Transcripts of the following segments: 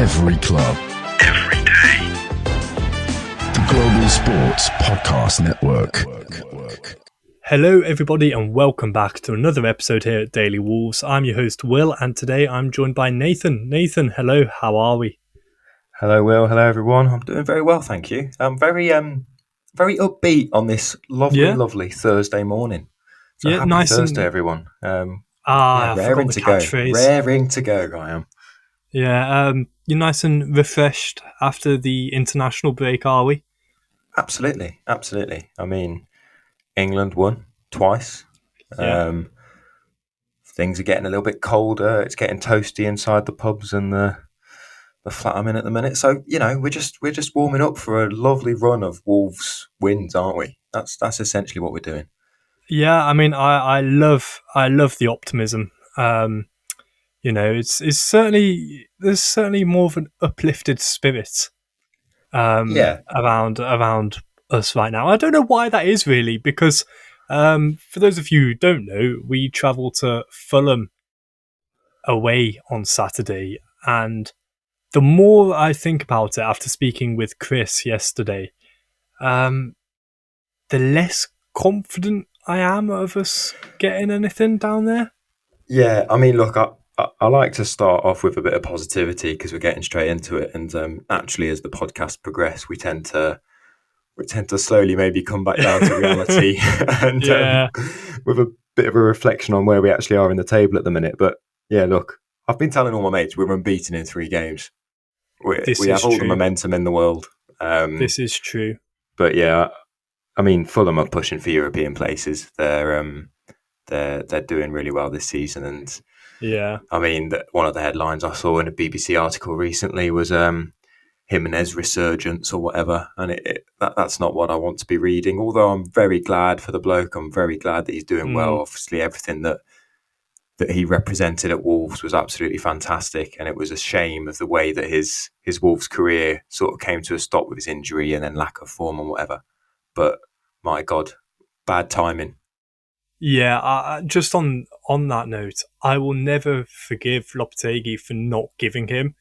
Every club. Every day. The Global Sports Podcast Network. Hello everybody and welcome back to another episode here at Daily Wolves. I'm your host Will and today I'm joined by Nathan. Nathan, hello, how are we? Hello Will, hello everyone. I'm doing very well, thank you. I'm very upbeat on this lovely Thursday morning. So happy nice Thursday everyone. Raring to go. catchphrase. Raring to go, I am. Yeah, you're nice and refreshed after the international break, are we? Absolutely. I mean, England won twice. Yeah. Things are getting a little bit colder. It's getting toasty inside the pubs and the flat I'm in at the minute. So, we're just warming up for a lovely run of Wolves wins, aren't we? That's essentially what we're doing. Yeah, I mean, I love the optimism. It's certainly there's certainly more of an uplifted spirit around us right now. I don't know why that is really, because for those of you who don't know, we travel to Fulham away on Saturday, and the more I think about it after speaking with Chris yesterday, the less confident I am of us getting anything down there. Yeah, I mean, look, I like to start off with a bit of positivity because we're getting straight into it, and naturally, as the podcast progresses, we tend to slowly maybe come back down to reality, and with a bit of a reflection on where we actually are in the table at the minute. But yeah, look, I've been telling all my mates we're unbeaten in 3 games. We have all the momentum in the world. This is true. But yeah, I mean, Fulham are pushing for European places. They're doing really well this season, and yeah, I mean, one of the headlines I saw in a BBC article recently was Jimenez resurgence or whatever, and that's not what I want to be reading. Although I'm very glad for the bloke, I'm very glad that he's doing well. Obviously, everything that he represented at Wolves was absolutely fantastic, and it was a shame of the way that his Wolves career sort of came to a stop with his injury and then lack of form and whatever. But my God, bad timing. Yeah, just on that note, I will never forgive Lopategi for not giving him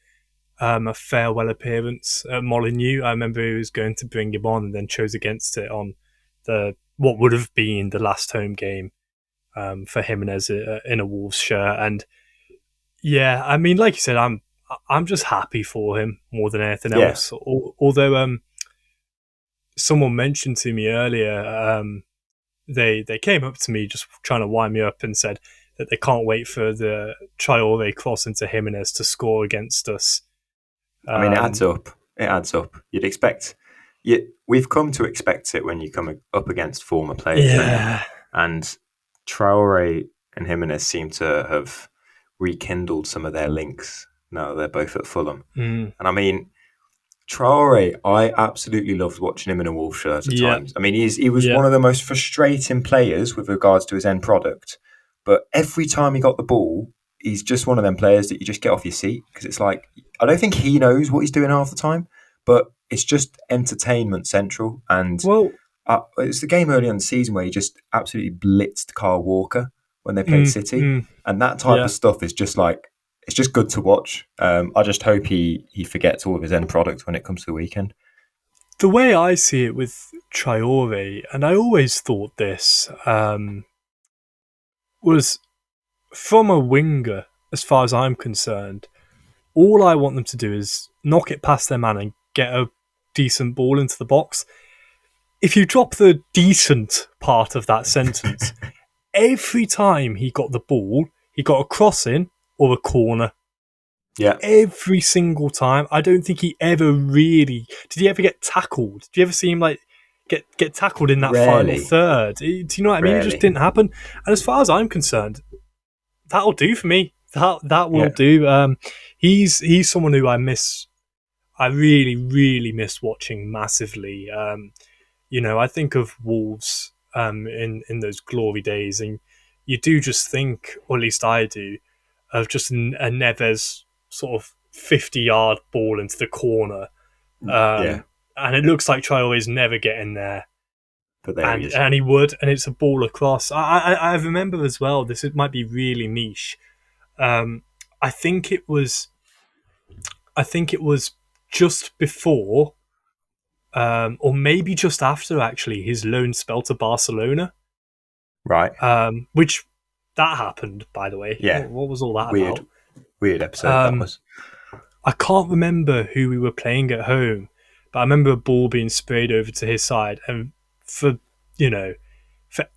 a farewell appearance at Molyneux. I remember he was going to bring him on and then chose against it on what would have been the last home game for Jimenez in a Wolves shirt. And yeah, I mean, like you said, I'm just happy for him more than anything else. Although someone mentioned to me earlier, they came up to me just trying to wind me up and said that they can't wait for the Traore cross into Jimenez to score against us. I mean, it adds up. You'd expect. We've come to expect it when you come up against former players. Yeah. And Traore and Jimenez seem to have rekindled some of their links. Now they're both at Fulham. And I mean, Traore, I absolutely loved watching him in a Wolves shirt at times. I mean, he was one of the most frustrating players with regards to his end product. But every time he got the ball, he's just one of them players that you just get off your seat, because it's like, I don't think he knows what he's doing half the time, but it's just entertainment central. And it's the game early on the season where he just absolutely blitzed Kyle Walker when they played City. And that type of stuff is just like, it's just good to watch. I just hope he forgets all of his end product when it comes to the weekend. The way I see it with Traore, and I always thought this, was from a winger, as far as I'm concerned, all I want them to do is knock it past their man and get a decent ball into the box. If you drop the decent part of that sentence, every time he got the ball, he got a cross in or a corner. Yeah. Every single time. I don't think he ever really... Did he ever get tackled? Did you ever see him get tackled in that final third? Do you know what I mean? It just didn't happen. And as far as I'm concerned, that'll do for me. That will do. He's someone who I miss. I really, really miss watching massively. I think of Wolves in those glory days, and you do just think, or at least I do, of just a Neves sort of 50-yard ball into the corner. And it looks like Traore's never getting there. But there he is. And he would, and it's a ball across. I remember as well, it might be really niche. I think it was I think it was just before, or maybe just after, actually, his loan spell to Barcelona. Right. Which that happened, by the way. Yeah. What was all that about? Weird episode that was. I can't remember who we were playing at home, but I remember a ball being sprayed over to his side, and for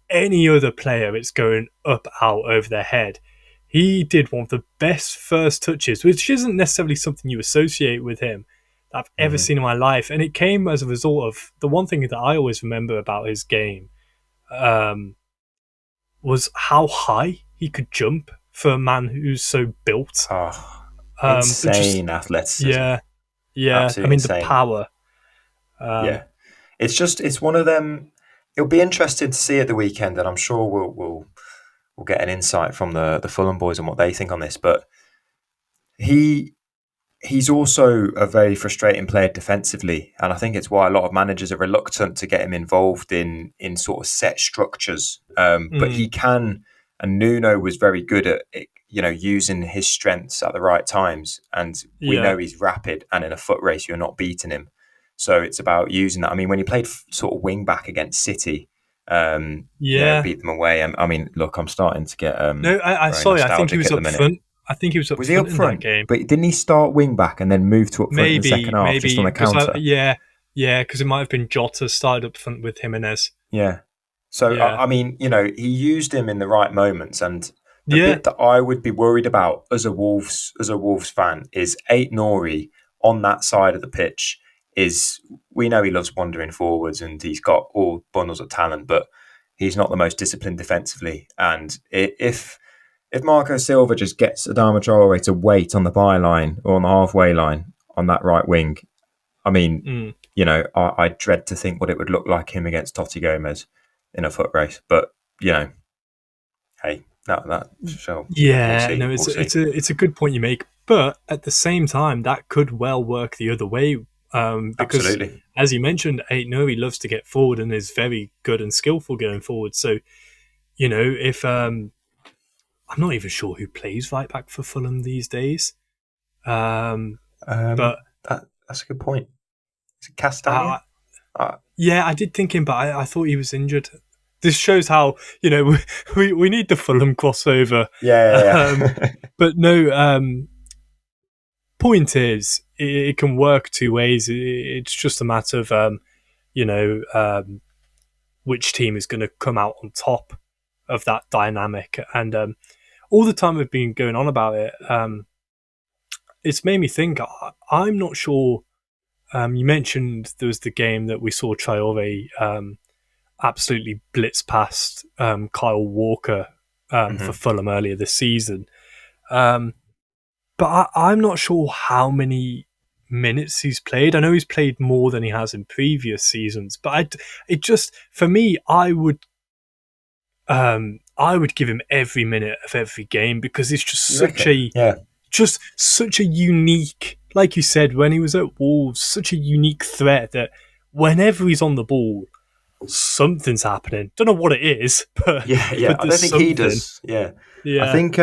any other player, it's going up, out, over their head. He did one of the best first touches, which isn't necessarily something you associate with him, that I've ever seen in my life. And it came as a result of the one thing that I always remember about his game was how high he could jump for a man who's so built. Insane athleticism. Yeah. Absolutely insane. The power. It's one of them. It'll be interesting to see at the weekend, and I'm sure we'll get an insight from the Fulham boys on what they think on this. But he's also a very frustrating player defensively, and I think it's why a lot of managers are reluctant to get him involved in sort of set structures. But he can, and Nuno was very good at using his strengths at the right times. And we know he's rapid, and in a foot race, you're not beating him. So it's about using that. I mean, when he played sort of wing back against City, beat them away. I mean, look, I'm starting to get I think he was up front. I think he was up front in that game. But didn't he start wing back and then move to up front in the second half just on a counter? Because it might have been Jota started up front with Jimenez. Yeah. So I mean, he used him in the right moments, and the bit that I would be worried about as a Wolves fan is Ait-Nouri on that side of the pitch. We know he loves wandering forwards and he's got all bundles of talent, but he's not the most disciplined defensively. And if Marco Silva just gets Adama Traore to wait on the byline or on the halfway line on that right wing, I mean, I dread to think what it would look like him against Totti Gomez in a foot race. But hey, that shall. Yeah, we'll see. It's a good point you make, but at the same time, that could well work the other way. Because, absolutely, as you mentioned, Ait-Nouri loves to get forward and is very good and skillful going forward. So, if I'm not even sure who plays right back for Fulham these days. But that's a good point. Is it Castagna? I did think him, but I thought he was injured. This shows how we need the Fulham crossover. Yeah. But no. Point is, it can work two ways. It's just a matter of, which team is going to come out on top of that dynamic. And all the time we've been going on about it, it's made me think. I'm not sure. You mentioned there was the game that we saw Traore absolutely blitz past Kyle Walker for Fulham earlier this season. But I'm not sure how many minutes he's played. I know he's played more than he has in previous seasons, but for me, I would give him every minute of every game because it's just such a unique, like you said, when he was at Wolves, such a unique threat that whenever he's on the ball, something's happening. Don't know what it is, but I don't think he does. Yeah. I think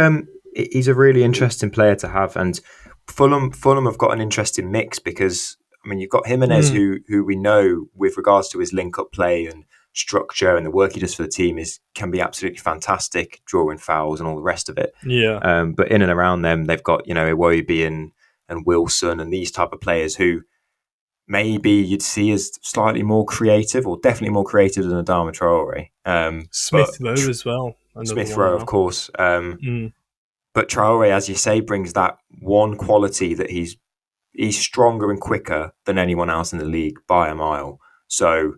he's a really interesting player to have, and Fulham have got an interesting mix because you've got Jimenez who we know with regards to his link-up play and structure and the work he does for the team can be absolutely fantastic, drawing fouls and all the rest of it. Yeah. But in and around them, they've got Iwobi and Wilson and these type of players who maybe you'd see as slightly more creative, or definitely more creative than Adama Traore. Smith Rowe as well. Smith Rowe, of course. But Traore, as you say, brings that one quality that he's stronger and quicker than anyone else in the league by a mile. So,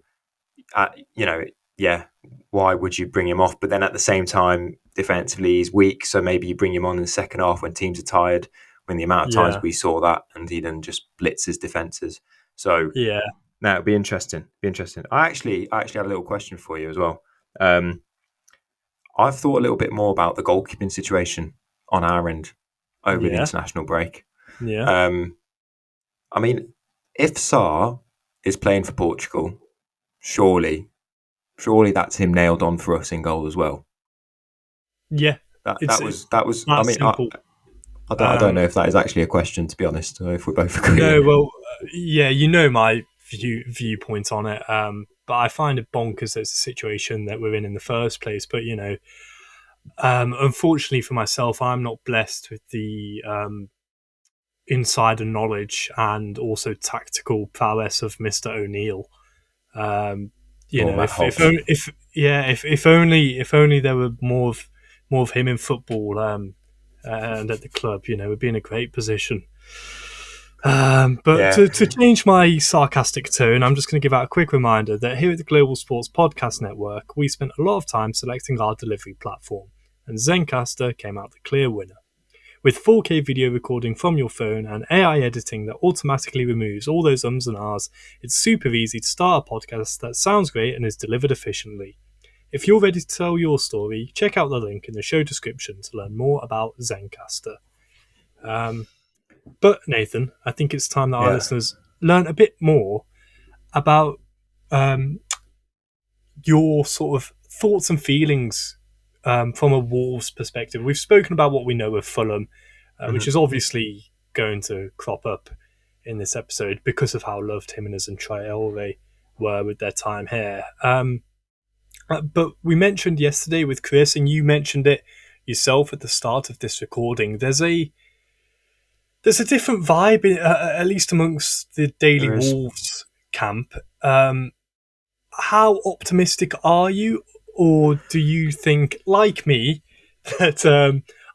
why would you bring him off? But then at the same time, defensively, he's weak. So maybe you bring him on in the second half when teams are tired, when the amount of times we saw that, and he then just blitzes defences. So, it'll be interesting. I actually had a little question for you as well. I've thought a little bit more about the goalkeeping situation on our end over the international break. Yeah. If Sarr is playing for Portugal, surely that's him nailed on for us in goal as well. Yeah. That was. Simple. I don't know if that is actually a question, to be honest, or if we both agree. No, well, yeah, you know my viewpoint on it. But I find it bonkers that it's a situation that we're in the first place. But unfortunately for myself, I'm not blessed with the insider knowledge and also tactical prowess of Mr. O'Neill. Matt Hobbs. If only there were more of him in football, and at the club, we'd be in a great position. But to change my sarcastic tone, I'm just going to give out a quick reminder that here at the Global Sports Podcast Network, we spent a lot of time selecting our delivery platform, and Zencastr came out the clear winner. With 4K video recording from your phone and AI editing that automatically removes all those ums and ahs, it's super easy to start a podcast that sounds great and is delivered efficiently. If you're ready to tell your story, check out the link in the show description to learn more about Zencastr. But Nathan, I think it's time that our listeners learn a bit more about your sort of thoughts and feelings from a Wolves perspective. We've spoken about what we know of Fulham, which is obviously going to crop up in this episode because of how loved Jimenez and Traore were with their time here. But we mentioned yesterday with Chris, and you mentioned it yourself at the start of this recording, there's a different vibe, at least amongst the Daily Wolves camp. How optimistic are you? Or do you think, like me, that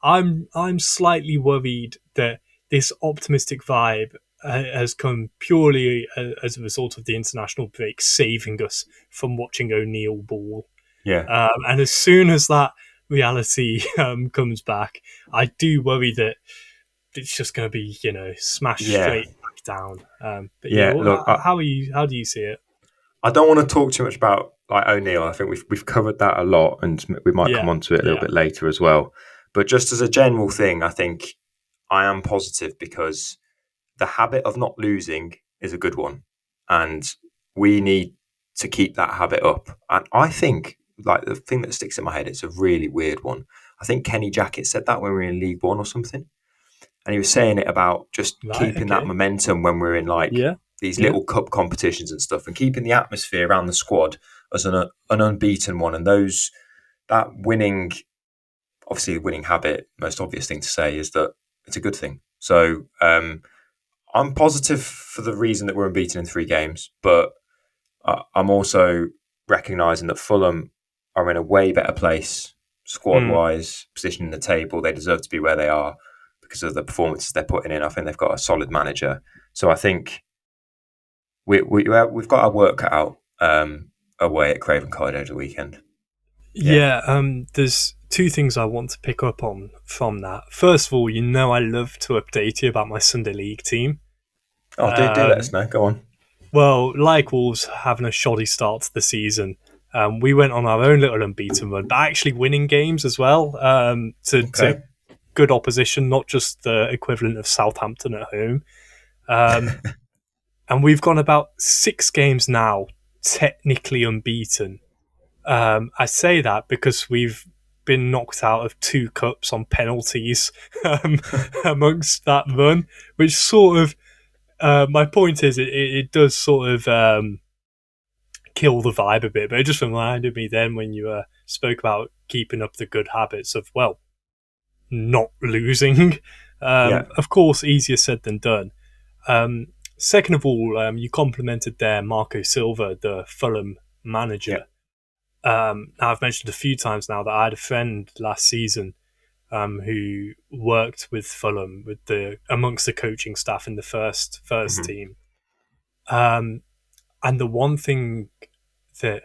I'm slightly worried that this optimistic vibe has come purely as a result of the international break saving us from watching O'Neill ball? Yeah. And as soon as that reality comes back, I do worry that it's just going to be smashed straight back down. Look, how do you see it? I don't want to talk too much about O'Neill. I think we've covered that a lot, and we might come on to it a little bit later as well. But just as a general thing, I think I am positive because the habit of not losing is a good one, and we need to keep that habit up. And I think the thing that sticks in my head, it's a really weird one. I think Kenny Jackett said that when we were in League One or something, and he was saying it about just keeping that momentum when we're in these little cup competitions and stuff, and keeping the atmosphere around the squad as an unbeaten one. And that winning, obviously the winning habit, most obvious thing to say is that it's a good thing. So I'm positive for the reason that we're unbeaten in 3 games, but I'm also recognising that Fulham are in a way better place squad-wise, position in the table. They deserve to be where they are because of the performances they're putting in. I think they've got a solid manager. So I think we've got our work cut out away at Craven Cottage over the weekend. There's 2 things I want to pick up on from that. First of all, I love to update you about my Sunday League team. Oh, do let us know. Go on. Well, like Wolves having a shoddy start to the season, we went on our own little unbeaten run, but actually winning games as well to good opposition, not just the equivalent of Southampton at home. And we've gone about 6 games now, technically unbeaten. I say that because we've been knocked out of 2 cups on penalties amongst that run, which sort of, my point is it does sort of kill the vibe a bit, but it just reminded me then when you spoke about keeping up the good habits of, not losing. Of course, easier said than done. Second of all, you complimented there Marco Silva, the Fulham manager. Now I've mentioned a few times now that I had a friend last season who worked with Fulham amongst the coaching staff in the first team. And the one thing that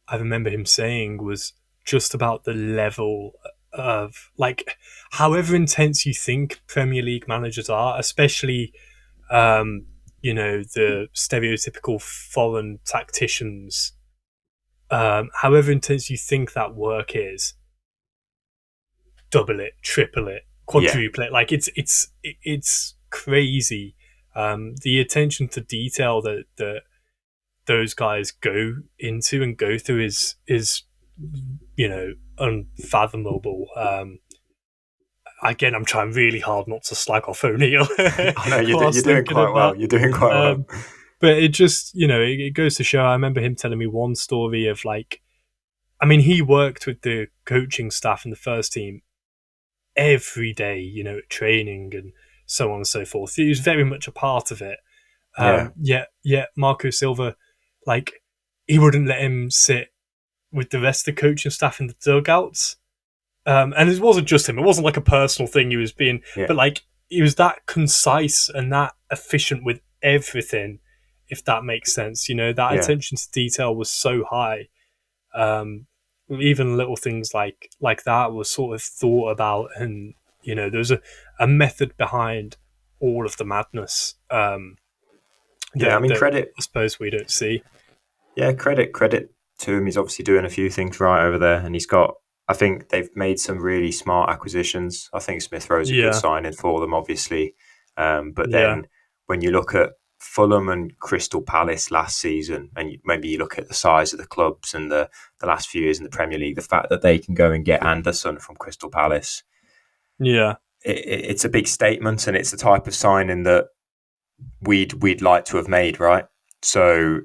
I remember him saying was just about the level of, however intense you think Premier League managers are, especially the stereotypical foreign tacticians, however intense you think that work is, double it, triple it, quadruple it. It's crazy. The attention to detail that those guys go into and go through is unfathomable. again, I'm trying really hard not to slag off O'Neill. I know you're doing quite well. You're doing quite well. But it just, it goes to show. I remember him telling me one story of he worked with the coaching staff in the first team every day, training and so on and so forth. He was very much a part of it. Yet Marco Silva, he wouldn't let him sit with the rest of the coaching staff in the dugouts. And it wasn't just him. It wasn't like a personal thing he was being, but he was that concise and that efficient with everything, if that makes sense. That attention to detail was so high. Even little things like that was sort of thought about, and there's a method behind all of the madness. Credit. I suppose we don't see. Yeah, credit to him. He's obviously doing a few things right over there, and I think they've made some really smart acquisitions. I think Smith Rowe's a good signing for them, obviously. But then when you look at Fulham and Crystal Palace last season, and maybe you look at the size of the clubs and the last few years in the Premier League, the fact that they can go and get Anderson from Crystal Palace, it's a big statement, and it's the type of signing that we'd like to have made, right? So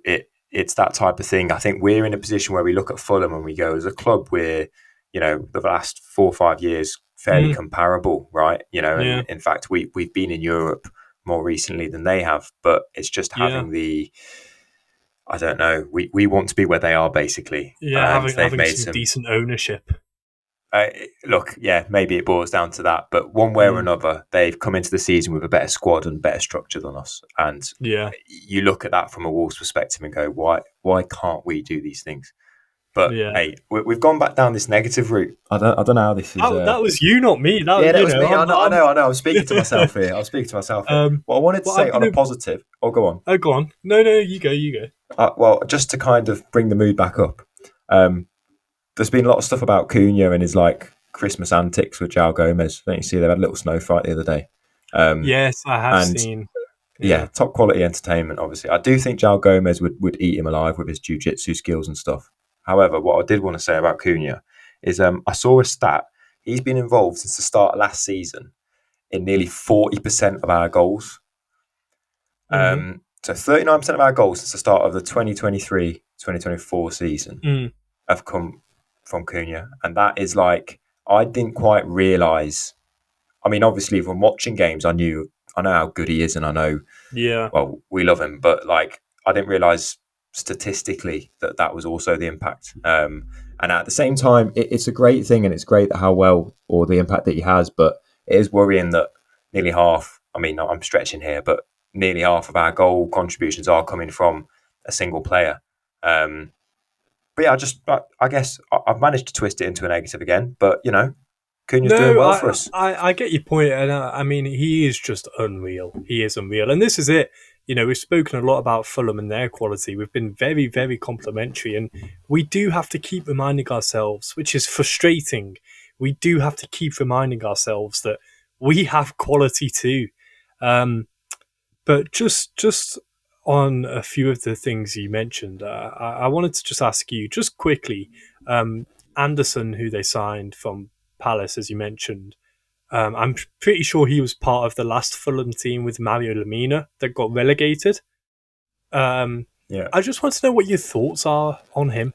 it's that type of thing. I think we're in a position where we look at Fulham and we go, as a club, we're the last 4 or 5 years fairly comparable, right? And in fact, we've been in Europe more recently than they have, but it's just having I don't know, we want to be where they are, basically. Having made some decent ownership. Maybe it boils down to that, but one way or another, they've come into the season with a better squad and better structure than us. And you look at that from a Wolves perspective and go, why can't we do these things? But hey, we've gone back down this negative route. I don't know how this is. That was you, not me. That was me. I know. I'm speaking to myself here. What I wanted to say on a positive. Oh, go on. Oh, go on. No, you go. Well, just to kind of bring the mood back up. There's been a lot of stuff about Cunha and his Christmas antics with João Gomez. Don't you see they had a little snow fight the other day? Yes, I have seen. Yeah, top quality entertainment. Obviously, I do think João Gomez would eat him alive with his jiu-jitsu skills and stuff. However, what I did want to say about Cunha is I saw a stat. He's been involved since the start of last season in nearly 40% of our goals. So 39% of our goals since the start of the 2023-2024 season have come from Cunha. And that is I didn't quite realise. I mean, obviously, from watching games, I know how good he is, and I know, well, we love him, but I didn't realise statistically that was also the impact. And at the same time, it's a great thing, and it's great that how well or the impact that he has, but it is worrying that nearly half, I'm stretching here, but nearly half of our goal contributions are coming from a single player. But yeah, I guess I've managed to twist it into a negative again, but Cunha's doing well for us. I get your point, and he is just unreal. He is unreal, and this is it. We've spoken a lot about Fulham and their quality. We've been very, very complimentary, and we do have to keep reminding ourselves, which is frustrating. We do have to keep reminding ourselves that we have quality too. But just on a few of the things you mentioned, I wanted to just ask you, just quickly, Anderson, who they signed from Palace, as you mentioned, I'm pretty sure he was part of the last Fulham team with Mario Lemina that got relegated. I just want to know what your thoughts are on him.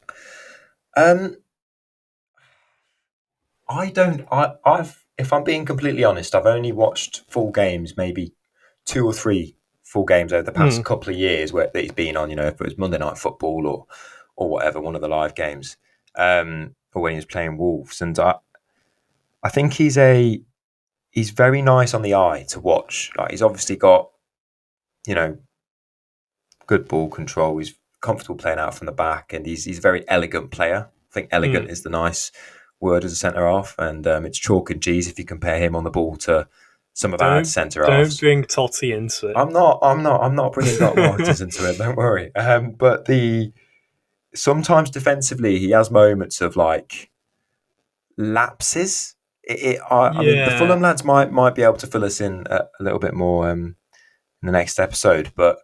If I'm being completely honest, I've only watched full games, maybe 2 or 3 full games over the past couple of years that he's been on, if it was Monday Night Football or whatever, one of the live games, or when he was playing Wolves. And I think he's very nice on the eye to watch. He's obviously got, good ball control. He's comfortable playing out from the back, and he's a very elegant player. I think elegant is the nice word as a centre half, and it's chalk and cheese if you compare him on the ball to some of our centre halves. Don't bring Totti into it. I'm not bringing Doc Martins into it. Don't worry. But sometimes defensively he has moments of lapses. I mean, the Fulham lads might be able to fill us in a little bit more in the next episode, but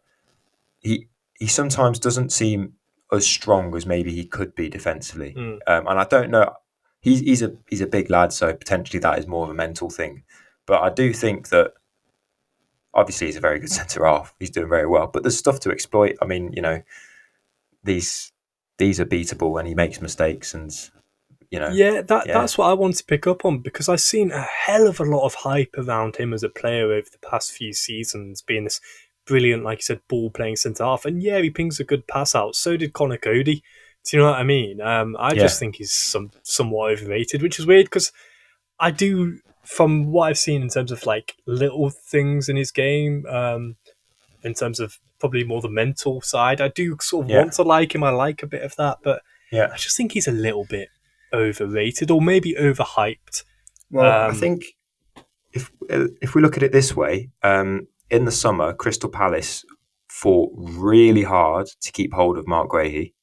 he sometimes doesn't seem as strong as maybe he could be defensively. And I don't know. he's a big lad, so potentially that is more of a mental thing. But I do think that obviously he's a very good centre half. He's doing very well, but there's stuff to exploit. I mean, these are beatable, and he makes mistakes, and that's what I want to pick up on, because I've seen a hell of a lot of hype around him as a player over the past few seasons, being this brilliant, like you said, ball playing centre half. And yeah, he pings a good pass out. So did Connor Cody. Do you know what I mean? I just think he's somewhat overrated, which is weird, because I do, from what I've seen in terms of like little things in his game, in terms of probably more the mental side, I do sort of want to like him. I like a bit of that, but I just think he's a little bit overrated, or maybe overhyped. Well, I think if we look at it this way, in the summer, Crystal Palace fought really hard to keep hold of Mark Guehi,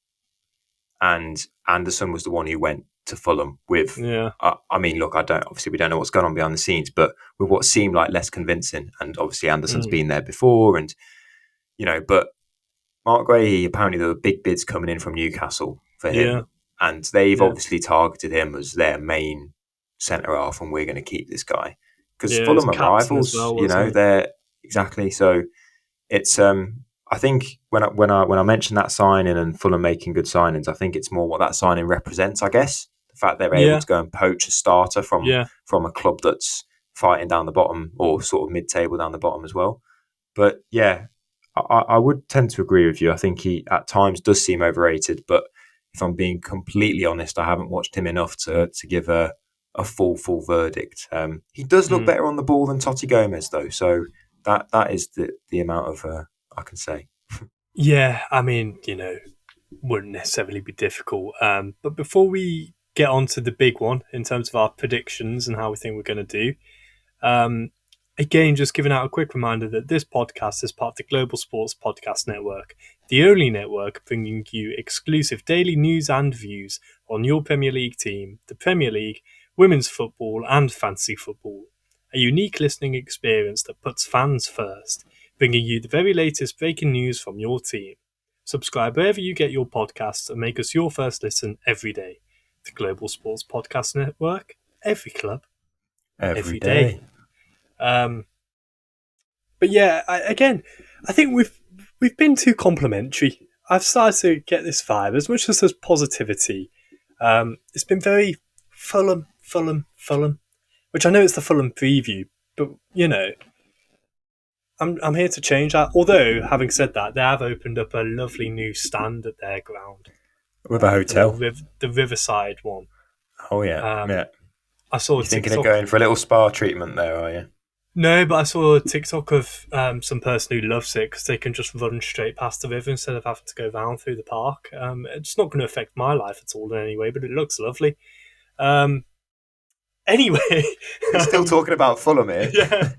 and Anderson was the one who went to Fulham with. I mean, look, obviously we don't know what's going on behind the scenes, but with what seemed like less convincing, and obviously Anderson's been there before, and but Mark Guehi, apparently there were big bids coming in from Newcastle for him, and they've obviously targeted him as their main centre half, and we're going to keep this guy because Fulham are rivals. Well, they're exactly so. It's I think when I mentioned that signing and Fulham making good signings, I think it's more what that signing represents. I guess the fact they're able to go and poach a starter from a club that's fighting down the bottom, or sort of mid-table down the bottom as well. But yeah, I would tend to agree with you. I think he at times does seem overrated, but if I'm being completely honest, I haven't watched him enough to give a full verdict. He does look better on the ball than Totti Gomez, though. So that is the amount of I can say. Yeah, I mean, wouldn't necessarily be difficult. But before we get on to the big one in terms of our predictions and how we think we're going to do, again, just giving out a quick reminder that this podcast is part of the Global Sports Podcast Network, the only network bringing you exclusive daily news and views on your Premier League team, the Premier League, women's football and fantasy football. A unique listening experience that puts fans first, bringing you the very latest breaking news from your team. Subscribe wherever you get your podcasts and make us your first listen every day. The Global Sports Podcast Network, every club, every day. But yeah, I think we've been too complimentary. I've started to get this vibe, as much as there's positivity. It's been very Fulham, which I know it's the Fulham preview, but I'm here to change that. Although, having said that, they have opened up a lovely new stand at their ground with a hotel, the Riverside one. Oh yeah, I saw. You thinking of going for a little spa treatment there, are you? No, but I saw a TikTok of some person who loves it because they can just run straight past the river instead of having to go round through the park. It's not going to affect my life at all in any way, but it looks lovely. Anyway, we're still talking about Fulham here. Yeah.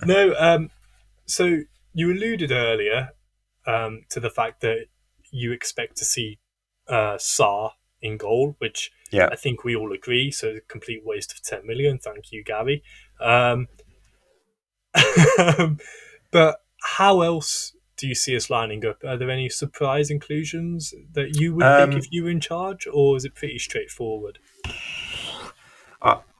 No. So you alluded earlier to the fact that you expect to see Sarr in goal, which I think we all agree. So a complete waste of 10 million. Thank you, Gary. But how else do you see us lining up? Are there any surprise inclusions that you would think if you were in charge, or is it pretty straightforward?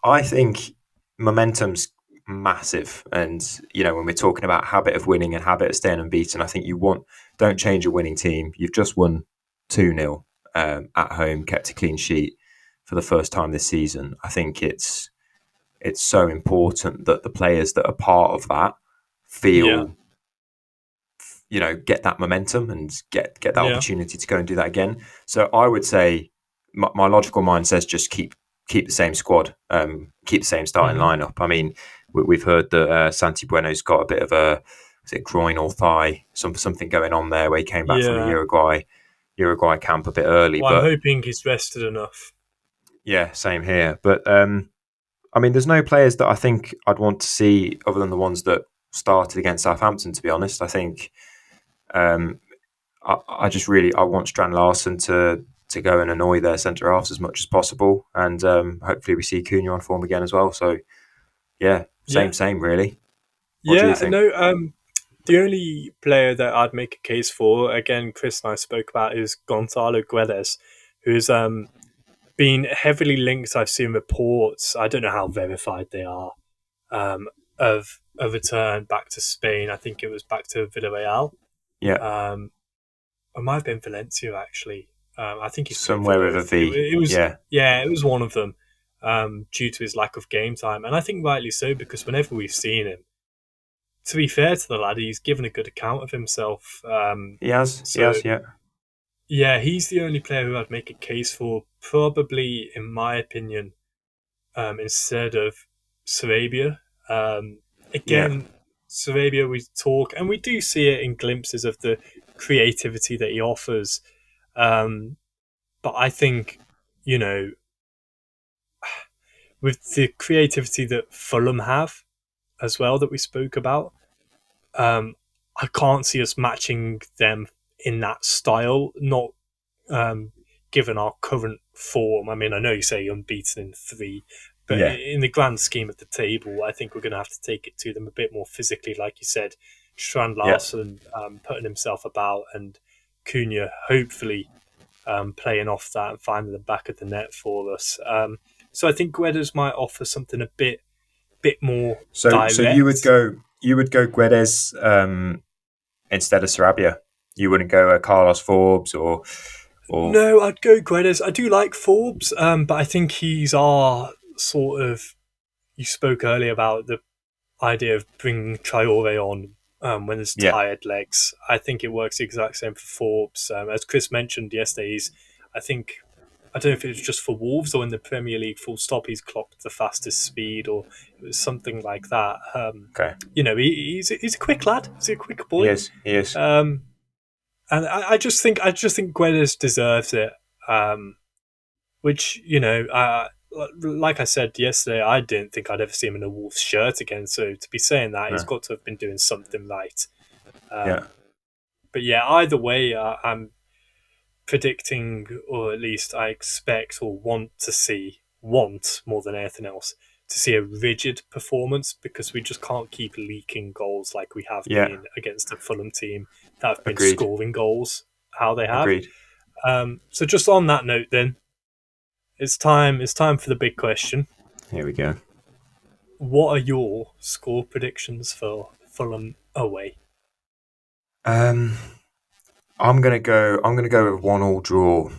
I think momentum's massive, and when we're talking about habit of winning and habit of staying unbeaten, I think don't change a winning team. You've just won 2-0 at home, kept a clean sheet for the first time this season. I think it's so important that the players that are part of that feel, get that momentum and get that opportunity to go and do that again. So I would say my logical mind says just keep the same squad, keep the same starting lineup. I mean, we've heard that Santi Bueno's got a bit of a groin or thigh, something going on there where he came back from the Uruguay camp a bit early. Well, I'm hoping he's rested enough. Yeah, same here. But I mean, there's no players that I think I'd want to see other than the ones that started against Southampton, to be honest. I think I want Strand Larsen to go and annoy their centre halves as much as possible, and hopefully we see Cunha on form again as well. So same really. What do you think? The only player that I'd make a case for, again, Chris and I spoke about, is Gonzalo Guedes, who's been heavily linked. I've seen reports, I don't know how verified they are, of a return back to Spain. I think it was back to Villarreal. Yeah. It might have been Valencia, actually. I think he's Somewhere with a V. It was, yeah. It was one of them, due to his lack of game time. And I think rightly so, because whenever we've seen him, to be fair to the lad, he's given a good account of himself. He has, yeah. Yeah, he's the only player who I'd make a case for, probably, in my opinion, instead of Sarabia. Again, Sarabia, we talk, and we do see it in glimpses of the creativity that he offers. But I think, with the creativity that Fulham have as well, that we spoke about, I can't see us matching them in that style, not given our current form. I mean, I know you say unbeaten in 3, but in the grand scheme of the table, I think we're going to have to take it to them a bit more physically, like you said. Strand Larsen putting himself about, and Cunha hopefully playing off that and finding the back of the net for us. So I think Guedes might offer something a bit more direct. So you would go Guedes instead of Sarabia. You wouldn't go Carlos Forbes or No, I'd go Guedes. I do like Forbes, but I think he's our sort of. You spoke earlier about the idea of bringing Traore on when there's tired legs. I think it works the exact same for Forbes. As Chris mentioned yesterday, I don't know if it was just for Wolves or in the Premier League full stop, he's clocked the fastest speed, or it was something like that. Okay. He's a quick lad. He's a quick boy. He is. And I just think Guedes deserves it. Which, like I said yesterday, I didn't think I'd ever see him in a Wolves shirt again. So to be saying that, he's got to have been doing something right. But yeah, either way, I'm predicting, or at least I expect or want more than anything else, to see a rigid performance, because we just can't keep leaking goals like we have been against a Fulham team that have been scoring goals how they have. Agreed. So just on that note then, it's time for the big question. Here we go. What are your score predictions for Fulham away? I'm gonna go with 1-1 draw.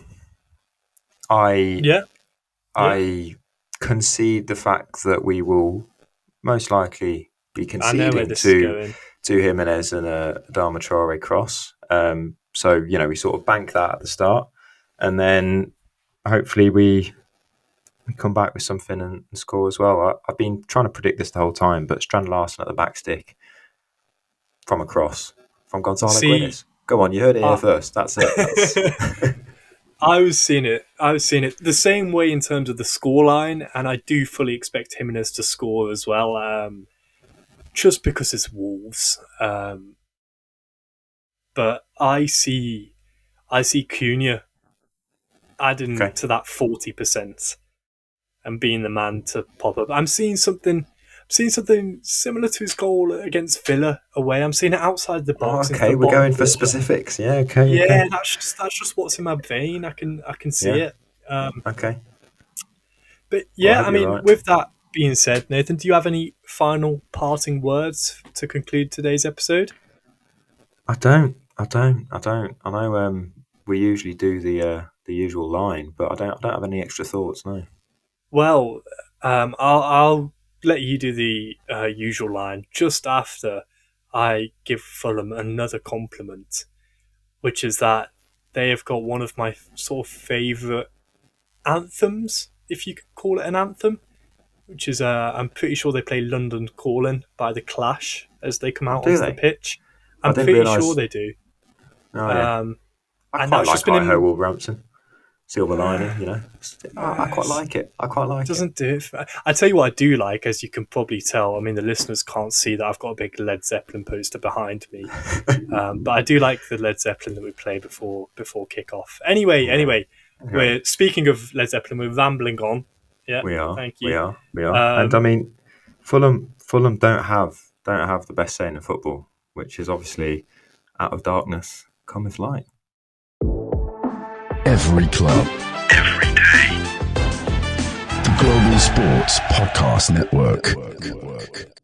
I concede the fact that we will most likely be conceding to Jimenez and a Adama Traore cross. So we sort of bank that at the start, and then hopefully we come back with something and score as well. I've been trying to predict this the whole time, but Strand Larsen at the back stick from a cross from Gonzalo Guedes. Go on, you heard it here first. That's it. I was seeing it the same way in terms of the scoreline, and I do fully expect Jimenez to score as well, just because it's Wolves. But I see Cunha adding to that 40% and being the man to pop up. I'm seeing something similar to his goal against Villa away. I'm seeing it outside the box. Okay, we're going for specifics. Yeah, okay. Yeah, okay. That's just what's in my vein. I can see it. Okay. But yeah, with that being said, Nathan, do you have any final parting words to conclude today's episode? I don't. I know we usually do the usual line, but I don't have any extra thoughts. No. Well, I'll let you do the usual line just after I give Fulham another compliment, which is that they have got one of my sort of favourite anthems, if you could call it an anthem, which is I'm pretty sure they play London Calling by The Clash as they come out onto the pitch. I'm pretty sure they do. Oh, yeah. I quite like Hi-Ho Wolverhampton. Silver lining, I quite like it. Doesn't do it. I tell you what I do like, as you can probably tell. I mean, the listeners can't see that I've got a big Led Zeppelin poster behind me, but I do like the Led Zeppelin that we play before kickoff. Anyway, we're speaking of Led Zeppelin. We're rambling on. Yeah, we are. Thank you. We are. And I mean, Fulham don't have the best saying in football, which is obviously out of darkness cometh light. Every club, every day. Global Sports Podcast Network.